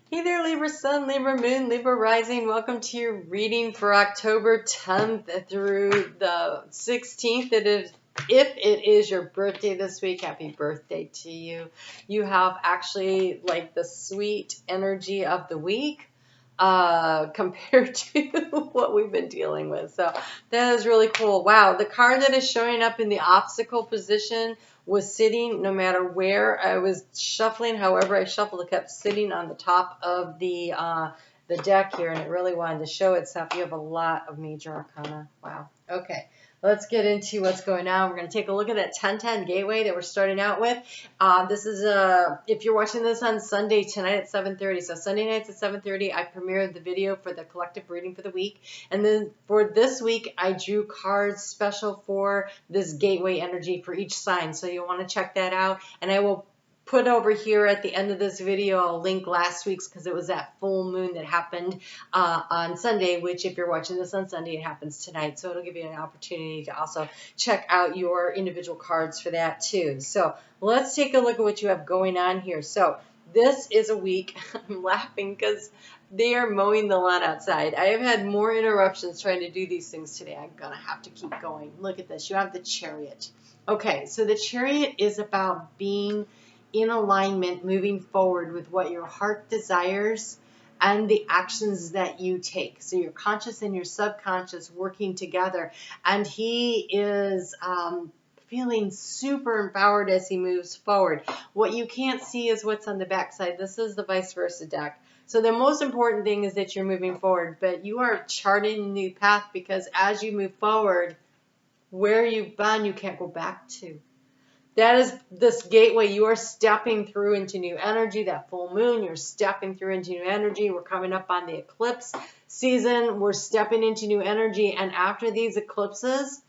Hey there, Libra Sun, Libra Moon, Libra Rising. Welcome to your reading for October 10th through the 16th. If it is your birthday this week, happy birthday to you. You have actually like the sweet energy of the week compared to what we've been dealing with. So that is really cool. Wow, the card that is showing up in the obstacle position was sitting no matter where I was shuffling. However I shuffled, it kept sitting on the top of the deck here, and it really wanted to show itself. You have a lot of major arcana. Wow. Okay. Let's get into what's going on. We're going to take a look at that 1010 gateway that we're starting out with. This is if you're watching this on Sunday tonight at 7:30. So Sunday nights at 7:30, I premiered the video for the collective reading for the week. And then for this week, I drew cards special for this gateway energy for each sign. So you'll want to check that out. And I will put over here at the end of this video, I'll link last week's because it was that full moon that happened on Sunday, which if you're watching this on Sunday, it happens tonight. So it'll give you an opportunity to also check out your individual cards for that too. So let's take a look at what you have going on here. So this is a week, I'm laughing because they are mowing the lawn outside. I have had more interruptions trying to do these things today. I'm going to have to keep going. Look at this. You have the Chariot. Okay, so the Chariot is about being in alignment, moving forward with what your heart desires and the actions that you take. So your conscious and your subconscious working together. And he is feeling super empowered as he moves forward. What you can't see is what's on the backside. This is the ViceVersa deck. So the most important thing is that you're moving forward, but you are charting a new path because as you move forward, where you've been, you can't go back to. That is this gateway. You are stepping through into new energy. That full moon, you're stepping through into new energy. We're coming up on the eclipse season. We're stepping into new energy. And after these eclipses,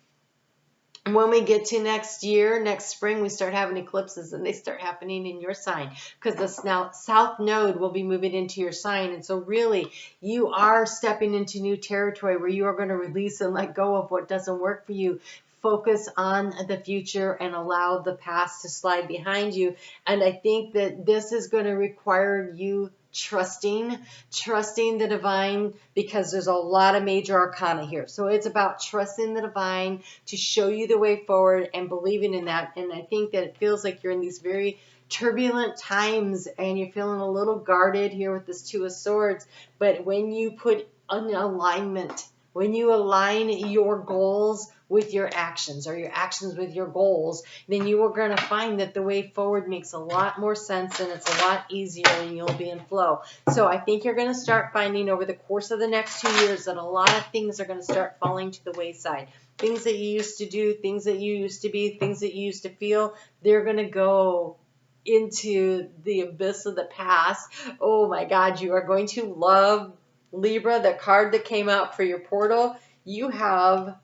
when we get to next year, next spring, we start having eclipses, and they start happening in your sign because the south node will be moving into your sign. And so really, you are stepping into new territory where you are going to release and let go of what doesn't work for you. Focus on the future and allow the past to slide behind you. And I think that this is going to require you trusting the divine, because there's a lot of major arcana here. So it's about trusting the divine to show you the way forward and believing in that. And I think that it feels like you're in these very turbulent times and you're feeling a little guarded here with this Two of Swords. But when you put an alignment, when you align your goals with your actions or your actions with your goals, then you are going to find that the way forward makes a lot more sense and it's a lot easier and you'll be in flow. So I think you're going to start finding over the course of the next 2 years that a lot of things are going to start falling to the wayside. Things that you used to do, things that you used to be, things that you used to feel, they're going to go into the abyss of the past. Oh my God, you are going to love Libra, the card that came out for your portal. You have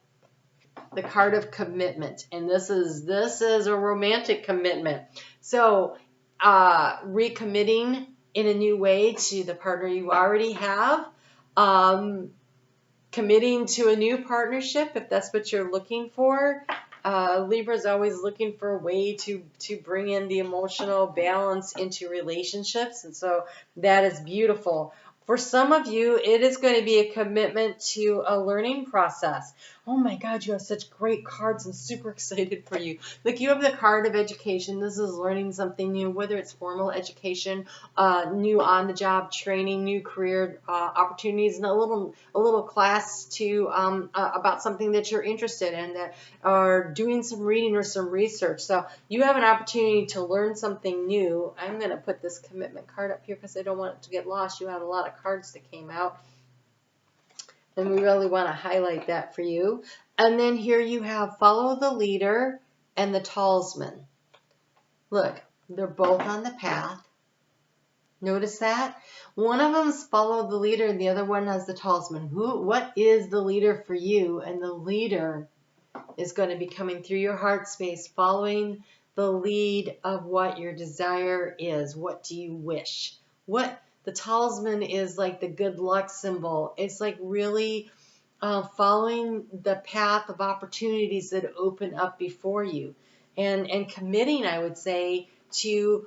the card of commitment, and this is a romantic commitment. So recommitting in a new way to the partner you already have, committing to a new partnership if that's what you're looking for. Libra is always looking for a way to bring in the emotional balance into relationships, and so that is beautiful. For some of you, it is going to be a commitment to a learning process. Oh my God, you have such great cards. I'm super excited for you. Like, you have the card of education. This is learning something new, whether it's formal education, new on-the-job training, new career opportunities, and a little class to about something that you're interested in, that are doing some reading or some research. So you have an opportunity to learn something new. I'm going to put this commitment card up here because I don't want it to get lost. You have a lot of cards that came out, and we really want to highlight that for you. And then here you have follow the leader and the talisman. Look, they're both on the path. Notice that? One of them's follow the leader and the other one has the talisman. What is the leader for you? And the leader is going to be coming through your heart space, following the lead of what your desire is. What do you wish? The talisman is like the good luck symbol. It's like really following the path of opportunities that open up before you, and committing, I would say, to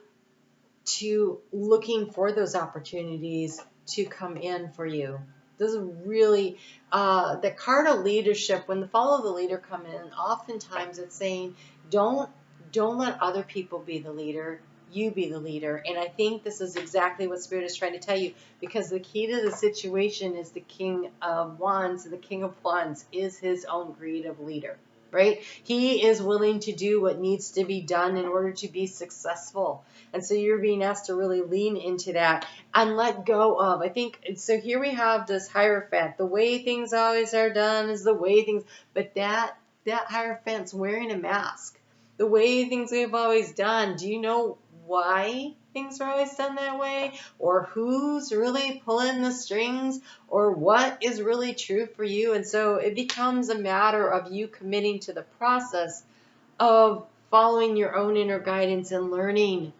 to looking for those opportunities to come in for you. This is really the card of leadership. When the follow the leader come in, oftentimes it's saying don't let other people be the leader. You be the leader. And I think this is exactly what Spirit is trying to tell you, because the key to the situation is the King of Wands. The King of Wands is his own creative leader, right? He is willing to do what needs to be done in order to be successful. And so you're being asked to really lean into that and let go of. I think, so here we have this Hierophant. The way things always are done is the way things, but that Hierophant's wearing a mask. The way things we've always done. Do you know why things are always done that way? Or who's really pulling the strings? Or what is really true for you? And so it becomes a matter of you committing to the process of following your own inner guidance and learning.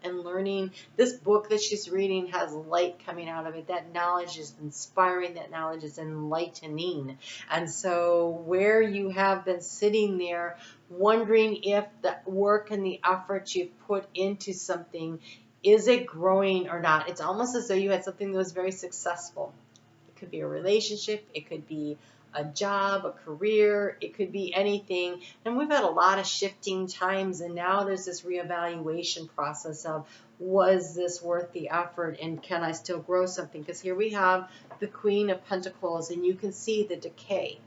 This book that she's reading has light coming out of it. That knowledge is inspiring. That knowledge is enlightening. And so where you have been sitting there wondering if the work and the effort you've put into something, is it growing or not? It's almost as though you had something that was very successful. It could be a relationship. It could be a job, a career, it could be anything. And we've had a lot of shifting times, and now there's this reevaluation process of, was this worth the effort, and can I still grow something? Because here we have the Queen of Pentacles, and you can see the decay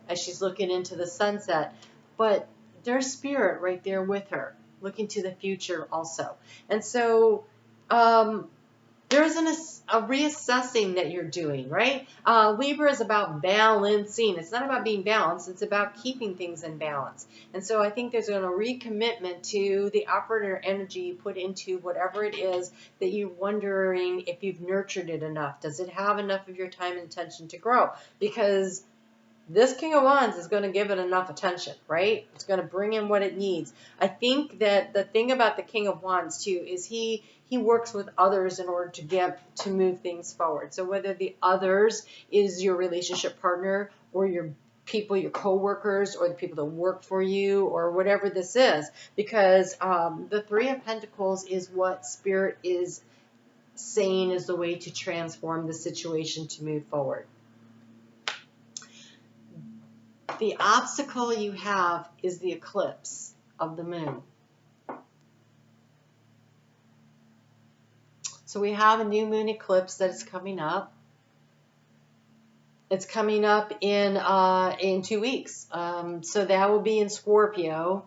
as she's looking into the sunset, but there's Spirit right there with her, looking to the future also. And so there's a reassessing that you're doing, right? Libra is about balancing. It's not about being balanced. It's about keeping things in balance. And so I think there's a recommitment to the effort or energy you put into whatever it is that you're wondering if you've nurtured it enough. Does it have enough of your time and attention to grow? Because this King of Wands is going to give it enough attention, right? It's going to bring in what it needs. I think that the thing about the King of Wands, too, is he works with others in order to move things forward. So whether the others is your relationship partner or your people, your co-workers, or the people that work for you, or whatever this is, because the Three of Pentacles is what Spirit is saying is the way to transform the situation to move forward. The obstacle you have is the eclipse of the moon. So we have a new moon eclipse that is coming up. It's coming up in 2 weeks. So that will be in Scorpio.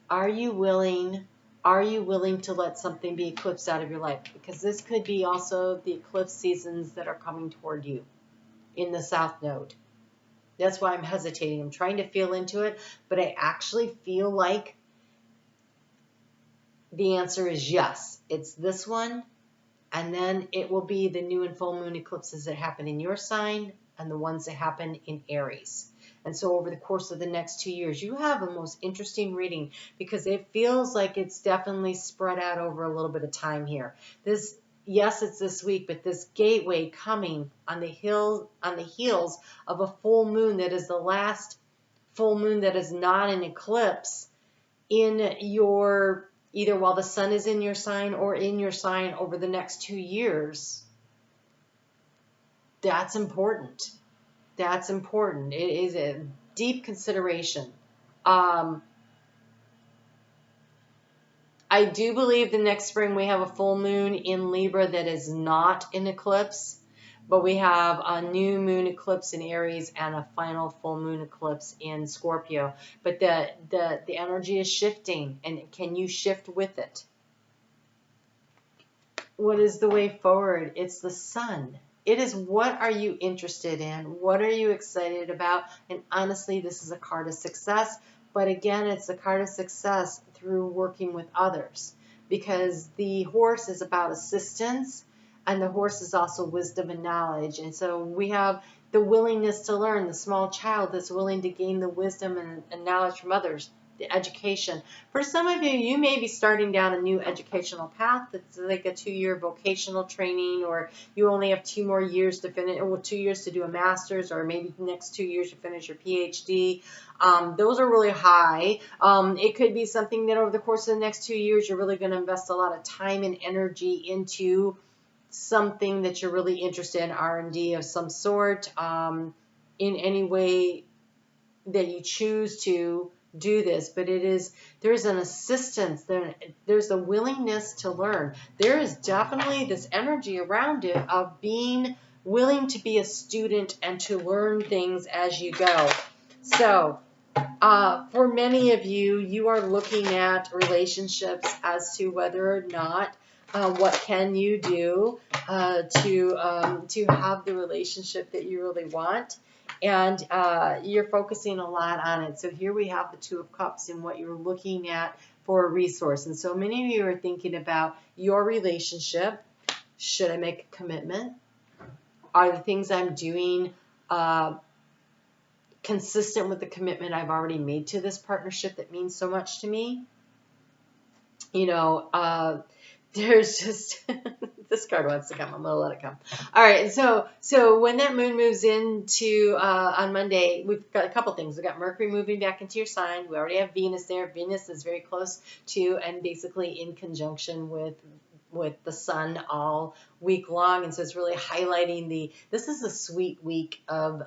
Are you willing to let something be eclipsed out of your life? Because this could be also the eclipse seasons that are coming toward you in the South Node. That's why I'm hesitating. I'm trying to feel into it, but I actually feel like the answer is yes. It's this one, and then it will be the new and full moon eclipses that happen in your sign and the ones that happen in Aries. And so over the course of the next 2 years, you have the most interesting reading, because it feels like it's definitely spread out over a little bit of time here. Yes, it's this week, but this gateway coming on the heels of a full moon that is the last full moon that is not an eclipse in your, either while the sun is in your sign or in your sign over the next 2 years. That's important. That's important. It is a deep consideration. I do believe the next spring we have a full moon in Libra that is not an eclipse, but we have a new moon eclipse in Aries and a final full moon eclipse in Scorpio. But the energy is shifting, and can you shift with it? What is the way forward? It's the sun. It is, what are you interested in? What are you excited about? And honestly, this is a card of success. But again, it's a card of success through working with others, because the horse is about assistance, and the horse is also wisdom and knowledge. And so we have the willingness to learn, the small child that's willing to gain the wisdom and knowledge from others. the education. For some of you, you may be starting down a new educational path. It's like a 2-year vocational training, or you only have 2 more years to finish, or 2 years to do a master's, or maybe the next 2 years to finish your PhD. Those are really high. It could be something that over the course of the next 2 years, you're really going to invest a lot of time and energy into something that you're really interested in, R&D of some sort, in any way that you choose to do this. But there's an assistance, there's a willingness to learn. There is definitely this energy around it of being willing to be a student and to learn things as you go. So for many of you, you are looking at relationships as to whether or not what can you do to have the relationship that you really want, and you're focusing a lot on it. So here we have the Two of Cups and what you're looking at for a resource. And so many of you are thinking about your relationship. Should I make a commitment? Are the things I'm doing consistent with the commitment I've already made to this partnership that means so much to me? You know, there's just this card wants to come. I'm gonna let it come. All right, so when that moon moves into on Monday, we've got a couple things. We've got Mercury moving back into your sign. We already have Venus there. Venus is very close to and basically in conjunction with the sun all week long, and so it's really highlighting this is a sweet week of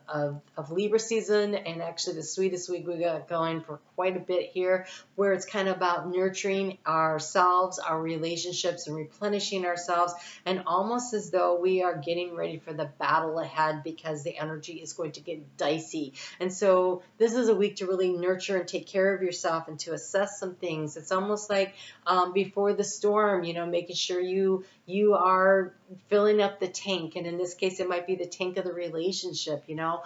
Libra season, and actually the sweetest week we got going for quite a bit here, where it's kind of about nurturing ourselves, our relationships, and replenishing ourselves, and almost as though we are getting ready for the battle ahead, because the energy is going to get dicey. And so this is a week to really nurture and take care of yourself and to assess some things. It's almost like before the storm, you know, making sure you are filling up the tank, and in this case it might be the tank of the relationship, you know,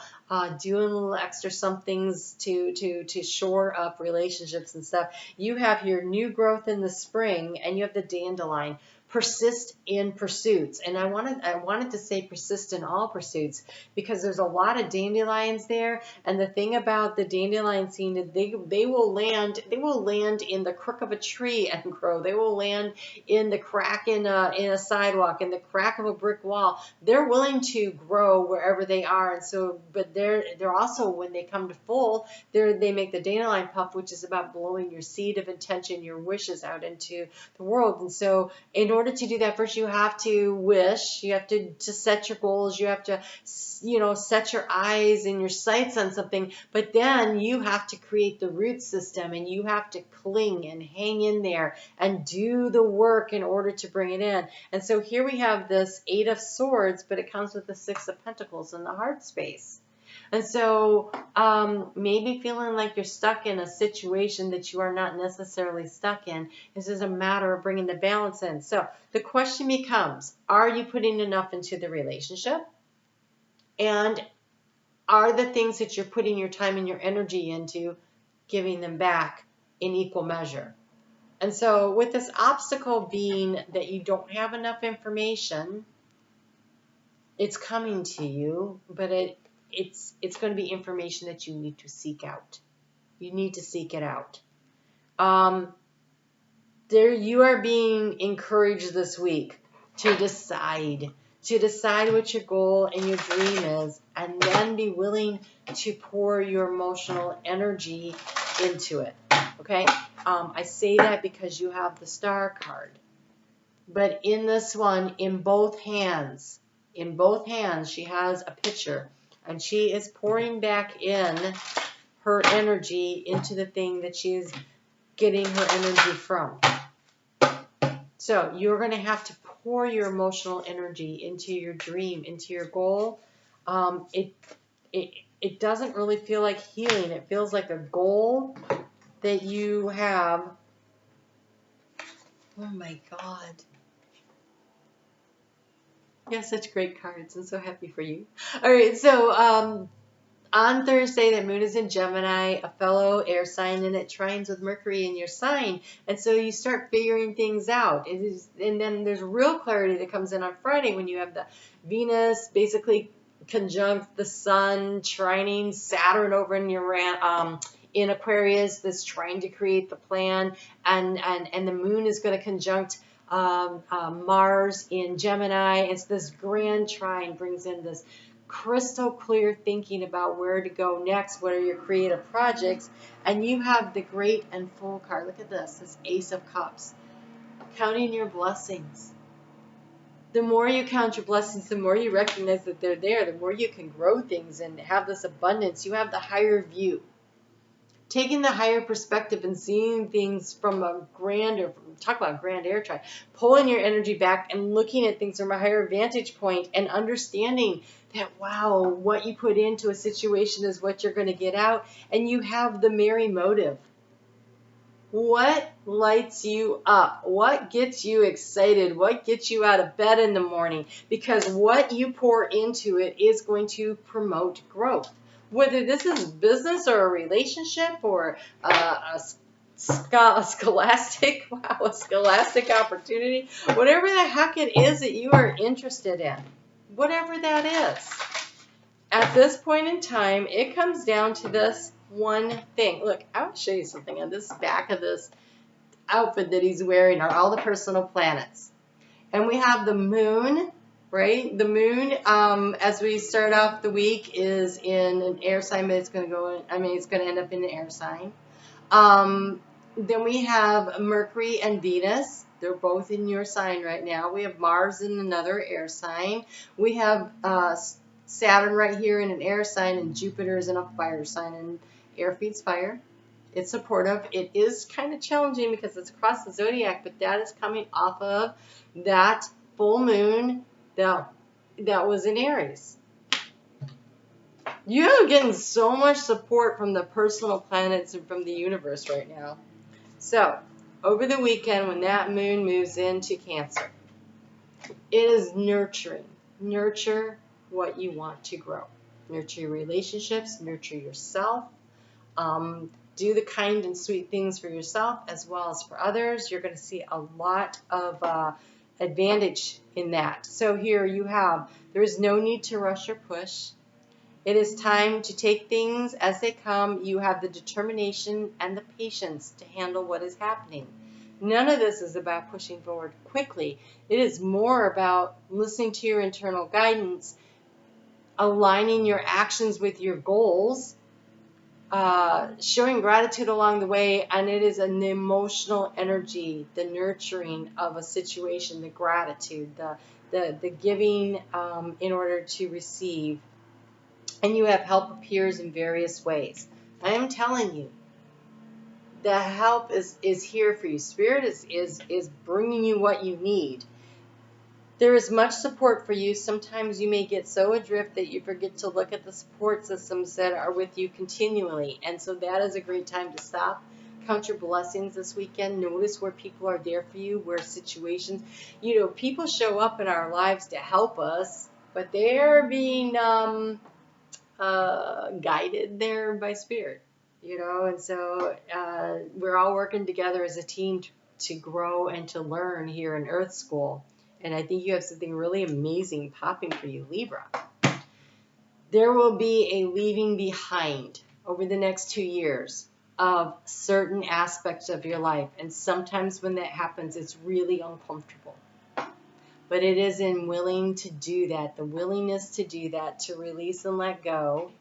doing a little extra some things to shore up relationships and stuff. You have your new growth in the spring, and you have the dandelion. Persist in pursuits, and I wanted to say persist in all pursuits, because there's a lot of dandelions there, and the thing about the dandelion scene is they will land in the crook of a tree and grow. They will land in the crack in a sidewalk, in the crack of a brick wall. They're willing to grow wherever they are, and so, but they're also, when they come to full, they make the dandelion puff, which is about blowing your seed of intention, your wishes out into the world. And so in order to do that, first you have to wish, you have to set your goals, you have to, you know, set your eyes and your sights on something, but then you have to create the root system, and you have to cling and hang in there and do the work in order to bring it in. And so here we have this 8 of Swords, but it comes with the 6 of Pentacles in the heart space. And so maybe feeling like you're stuck in a situation that you are not necessarily stuck in. This is a matter of bringing the balance in. So the question becomes, are you putting enough into the relationship? And are the things that you're putting your time and your energy into giving them back in equal measure? And so with this obstacle being that you don't have enough information, it's coming to you, but it's going to be information that you need to seek out. You need to seek it out. You are being encouraged this week to decide what your goal and your dream is, and then be willing to pour your emotional energy into it. Okay? I say that because you have the Star card. But in this one, in both hands, she has a pitcher. And she is pouring back in her energy into the thing that she is getting her energy from. So you're going to have to pour your emotional energy into your dream, into your goal. It doesn't really feel like healing. It feels like a goal that you have. Oh my God. You have such great cards. I'm so happy for you. All right, so on Thursday, the moon is in Gemini, a fellow air sign, and it trines with Mercury in your sign. And so you start figuring things out. And then there's real clarity that comes in on Friday when you have the Venus basically conjunct the sun, trining Saturn over in in Aquarius that's trying to create the plan, and the moon is going to conjunct Mars in Gemini. It's this grand trine, brings in this crystal clear thinking about where to go next, what are your creative projects, and you have the great and full card. Look at this Ace of Cups. Counting your blessings. The more you count your blessings, the more you recognize that they're there, the more you can grow things and have this abundance. You have the higher view. Taking the higher perspective and seeing things from a grander, talk about grand air trine, pulling your energy back and looking at things from a higher vantage point and understanding that, wow, what you put into a situation is what you're going to get out, and you have the merry motive. What lights you up? What gets you excited? What gets you out of bed in the morning? Because what you pour into it is going to promote growth. Whether this is business or a relationship or a scholastic opportunity, whatever the heck it is that you are interested in, whatever that is. At this point in time, it comes down to this one thing. Look, I want to show you something. On this back of this outfit that he's wearing are all the personal planets. And we have the moon, right? The moon, as we start off the week, is in an air sign, but it's going to go in, it's going to end up in an air sign. Then we have Mercury and Venus. They're both in your sign right now. We have Mars in another air sign. We have Saturn right here in an air sign, and Jupiter is in a fire sign, and air feeds fire. It's supportive. It is kind of challenging because it's across the zodiac, but that is coming off of that full moon that was in Aries. You're getting so much support from the personal planets and from the universe right now. So, over the weekend when that moon moves into Cancer, it is nurturing. Nurture what you want to grow. Nurture your relationships, nurture yourself. Do the kind and sweet things for yourself as well as for others. You're going to see a lot of advantage in that. So here you have, there is no need to rush or push. It is time to take things as they come. You have the determination and the patience to handle what is happening. None of this is about pushing forward quickly. It is more about listening to your internal guidance, aligning your actions with your goals, showing gratitude along the way, and it is an emotional energy, the nurturing of a situation, the gratitude, the giving in order to receive. And you have help appears in various ways. I am telling you, the help is here for you. Spirit is bringing you what you need. There is much support for you. Sometimes you may get so adrift that you forget to look at the support systems that are with you continually. And so that is a great time to stop. Count your blessings this weekend. Notice where people are there for you, where situations, people show up in our lives to help us, but they're being guided there by Spirit, and so we're all working together as a team to grow and to learn here in Earth School. And I think you have something really amazing popping for you, Libra. There will be a leaving behind over the next 2 years of certain aspects of your life. And sometimes when that happens, it's really uncomfortable. But it is in willing to do that, the willingness to do that, to release and let go,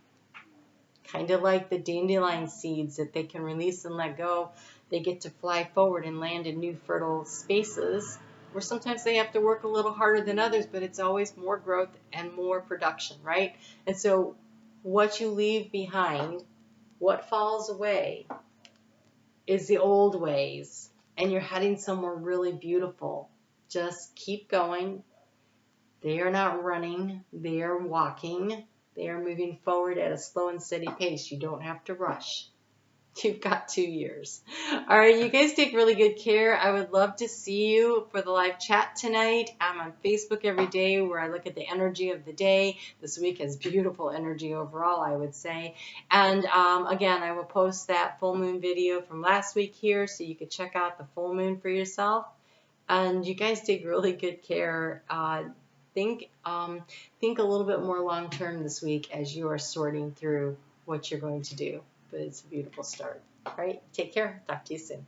kind of like the dandelion seeds that they can release and let go. They get to fly forward and land in new fertile spaces, where sometimes they have to work a little harder than others, but it's always more growth and more production, right? And so what you leave behind, what falls away, is the old ways, and you're heading somewhere really beautiful. Just keep going. They are not running. They are walking. They are moving forward at a slow and steady pace. You don't have to rush. You've got 2 years. All right, you guys take really good care. I would love to see you for the live chat tonight. I'm on Facebook every day where I look at the energy of the day. This week has beautiful energy overall, I would say. And again, I will post that full moon video from last week here so you can check out the full moon for yourself. And you guys take really good care. Think a little bit more long term this week as you are sorting through what you're going to do. but it's a beautiful start. All right, take care. Talk to you soon.